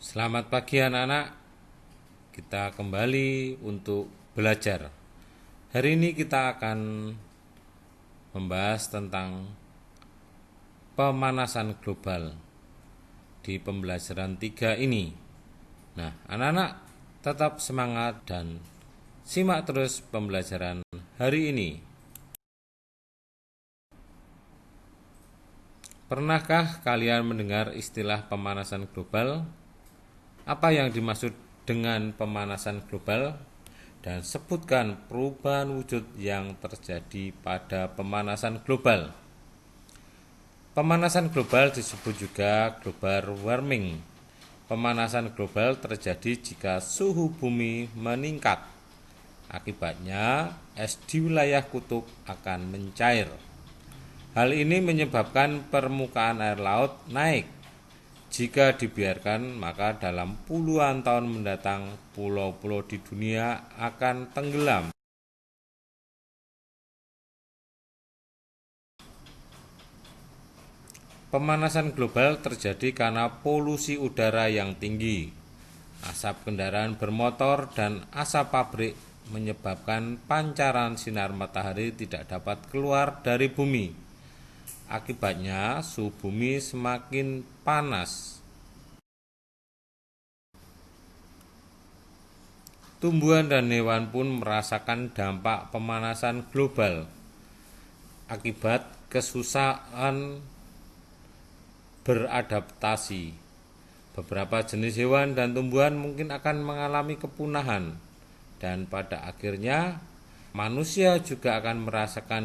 Selamat pagi anak-anak. Kita kembali untuk belajar. Hari ini kita akan membahas tentang pemanasan global di pembelajaran 3 ini. Nah, anak-anak tetap semangat dan simak terus pembelajaran hari ini. Pernahkah kalian mendengar istilah pemanasan global? Apa yang dimaksud dengan pemanasan global? Dan sebutkan perubahan wujud yang terjadi pada pemanasan global. Pemanasan global disebut juga global warming. Pemanasan global terjadi jika suhu bumi meningkat. Akibatnya, es di wilayah kutub akan mencair. Hal ini menyebabkan permukaan air laut naik. Jika dibiarkan, maka dalam puluhan tahun mendatang, pulau-pulau di dunia akan tenggelam. Pemanasan global terjadi karena polusi udara yang tinggi. Asap kendaraan bermotor dan asap pabrik menyebabkan pancaran sinar matahari tidak dapat keluar dari bumi. Akibatnya, suhu bumi semakin panas. Tumbuhan dan hewan pun merasakan dampak pemanasan global akibat kesusahan beradaptasi. Beberapa jenis hewan dan tumbuhan mungkin akan mengalami kepunahan, dan pada akhirnya manusia juga akan merasakan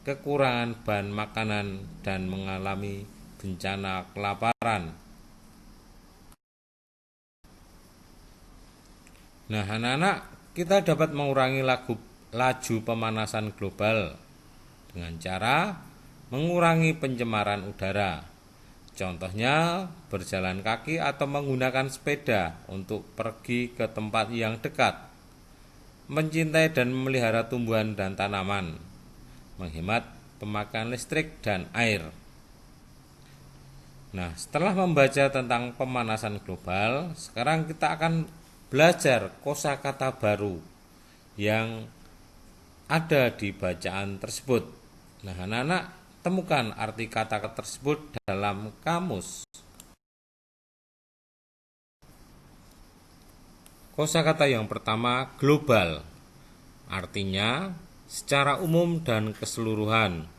kekurangan bahan makanan dan mengalami bencana kelaparan. Nah, anak-anak, kita dapat mengurangi laju pemanasan global dengan cara mengurangi pencemaran udara. Contohnya, berjalan kaki atau menggunakan sepeda untuk pergi ke tempat yang dekat. Mencintai dan memelihara tumbuhan dan tanaman. Menghemat pemakaian listrik dan air. Nah, setelah membaca tentang pemanasan global, sekarang kita akan belajar kosakata baru yang ada di bacaan tersebut. Nah, anak-anak, temukan arti kata-kata tersebut dalam kamus. Kosakata yang pertama, global. Artinya secara umum dan keseluruhan,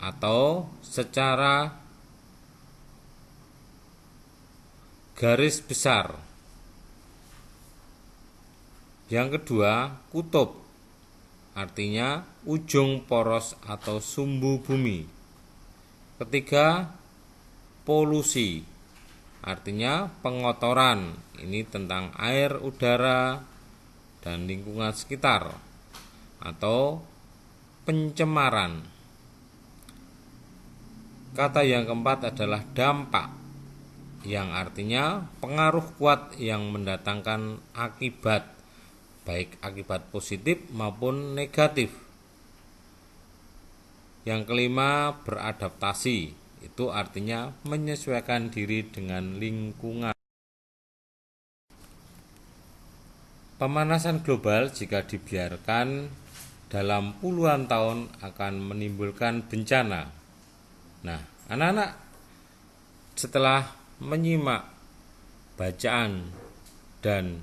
atau secara garis besar. Yang kedua, kutub. Artinya ujung poros atau sumbu bumi. Ketiga, polusi. Artinya pengotoran. Ini tentang air, udara, dan lingkungan sekitar, atau pencemaran. Kata yang keempat adalah dampak, yang artinya pengaruh kuat yang mendatangkan akibat, baik akibat positif maupun negatif. Yang kelima, beradaptasi. Itu artinya menyesuaikan diri dengan lingkungan. Pemanasan global jika dibiarkan dalam puluhan tahun akan menimbulkan bencana. Nah, anak-anak, setelah menyimak bacaan dan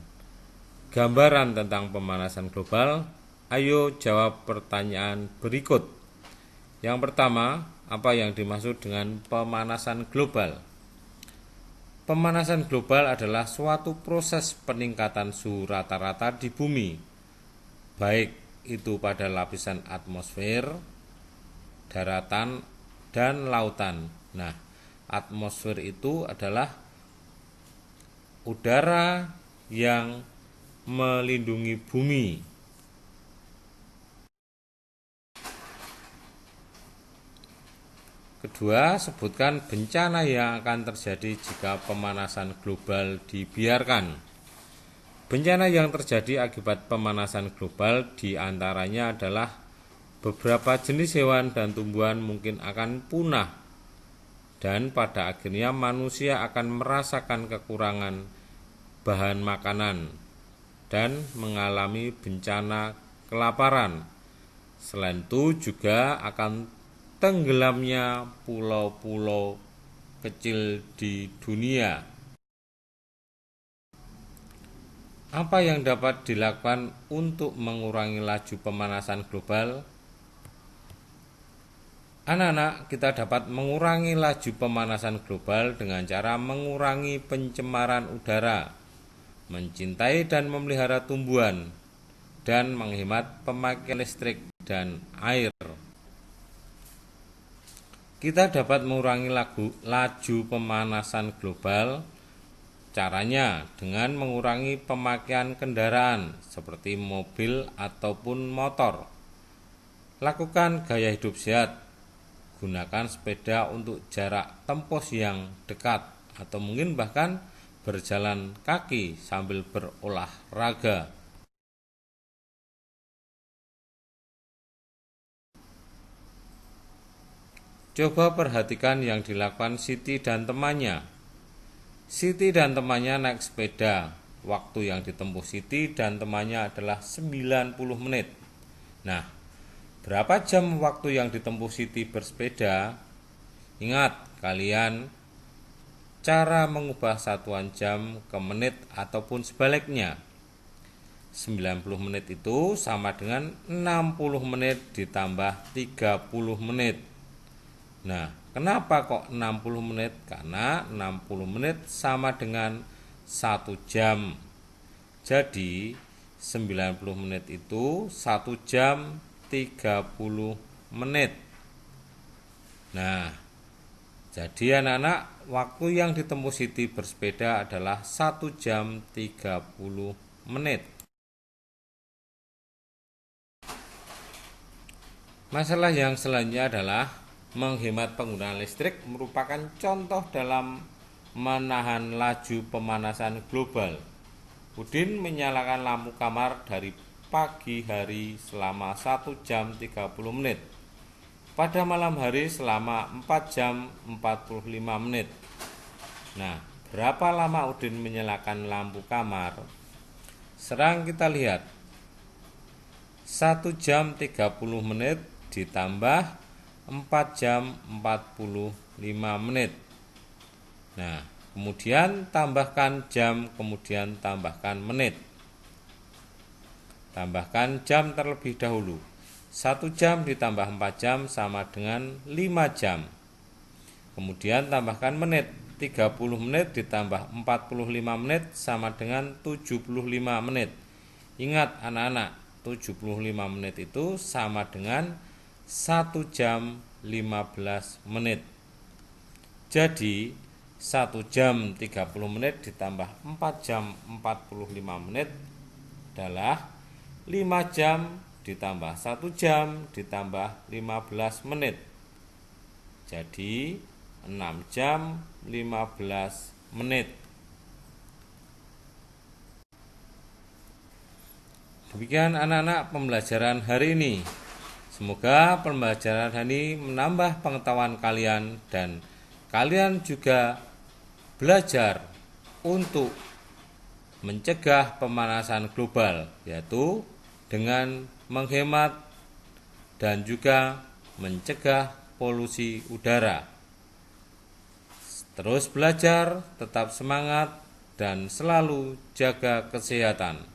gambaran tentang pemanasan global, ayo jawab pertanyaan berikut. Yang pertama, apa yang dimaksud dengan pemanasan global? Pemanasan global adalah suatu proses peningkatan suhu rata-rata di bumi, baik itu pada lapisan atmosfer, daratan, dan lautan. Nah, atmosfer itu adalah udara yang melindungi bumi. Kedua, sebutkan bencana yang akan terjadi jika pemanasan global dibiarkan. Bencana yang terjadi akibat pemanasan global diantaranya adalah beberapa jenis hewan dan tumbuhan mungkin akan punah dan pada akhirnya manusia akan merasakan kekurangan bahan makanan dan mengalami bencana kelaparan. Selain itu juga akan tenggelamnya pulau-pulau kecil di dunia. Apa yang dapat dilakukan untuk mengurangi laju pemanasan global? Anak-anak, kita dapat mengurangi laju pemanasan global dengan cara mengurangi pencemaran udara, mencintai dan memelihara tumbuhan, dan menghemat pemakaian listrik dan air. Kita dapat mengurangi laju pemanasan global. Caranya dengan mengurangi pemakaian kendaraan seperti mobil ataupun motor. Lakukan gaya hidup sehat. Gunakan sepeda untuk jarak tempuh yang dekat atau mungkin bahkan berjalan kaki sambil berolahraga. Coba perhatikan yang dilakukan Siti dan temannya. Siti dan temannya naik sepeda. Waktu yang ditempuh Siti dan temannya adalah 90 menit. Nah, berapa jam waktu yang ditempuh Siti bersepeda? Ingat kalian, cara mengubah satuan jam ke menit ataupun sebaliknya. 90 menit itu sama dengan 60 menit ditambah 30 menit. Nah, kenapa kok 60 menit? Karena 60 menit sama dengan 1 jam. Jadi 90 menit itu 1 jam 30 menit. Nah, jadi anak-anak, waktu yang ditempuh Siti bersepeda adalah 1 jam 30 menit. Masalah yang selanjutnya adalah menghemat penggunaan listrik merupakan contoh dalam menahan laju pemanasan global. Udin menyalakan lampu kamar dari pagi hari selama 1 jam 30 menit. Pada malam hari selama 4 jam 45 menit. Nah, berapa lama Udin menyalakan lampu kamar? Sekarang kita lihat. 1 jam 30 menit ditambah 4 jam 45 menit. Nah, kemudian tambahkan jam, kemudian tambahkan menit. Tambahkan jam terlebih dahulu. 1 jam ditambah 4 jam sama dengan 5 jam. Kemudian tambahkan menit. 30 menit ditambah 45 menit sama dengan 75 menit. Ingat anak-anak, 75 menit itu sama dengan 1 jam 15 menit. Jadi 1 jam 30 menit ditambah 4 jam 45 menit adalah 5 jam ditambah 1 jam ditambah 15 menit. Jadi 6 jam 15 menit. Demikian anak-anak pembelajaran hari ini. Semoga pembelajaran ini menambah pengetahuan kalian dan kalian juga belajar untuk mencegah pemanasan global, yaitu dengan menghemat dan juga mencegah polusi udara. Terus belajar, tetap semangat, dan selalu jaga kesehatan.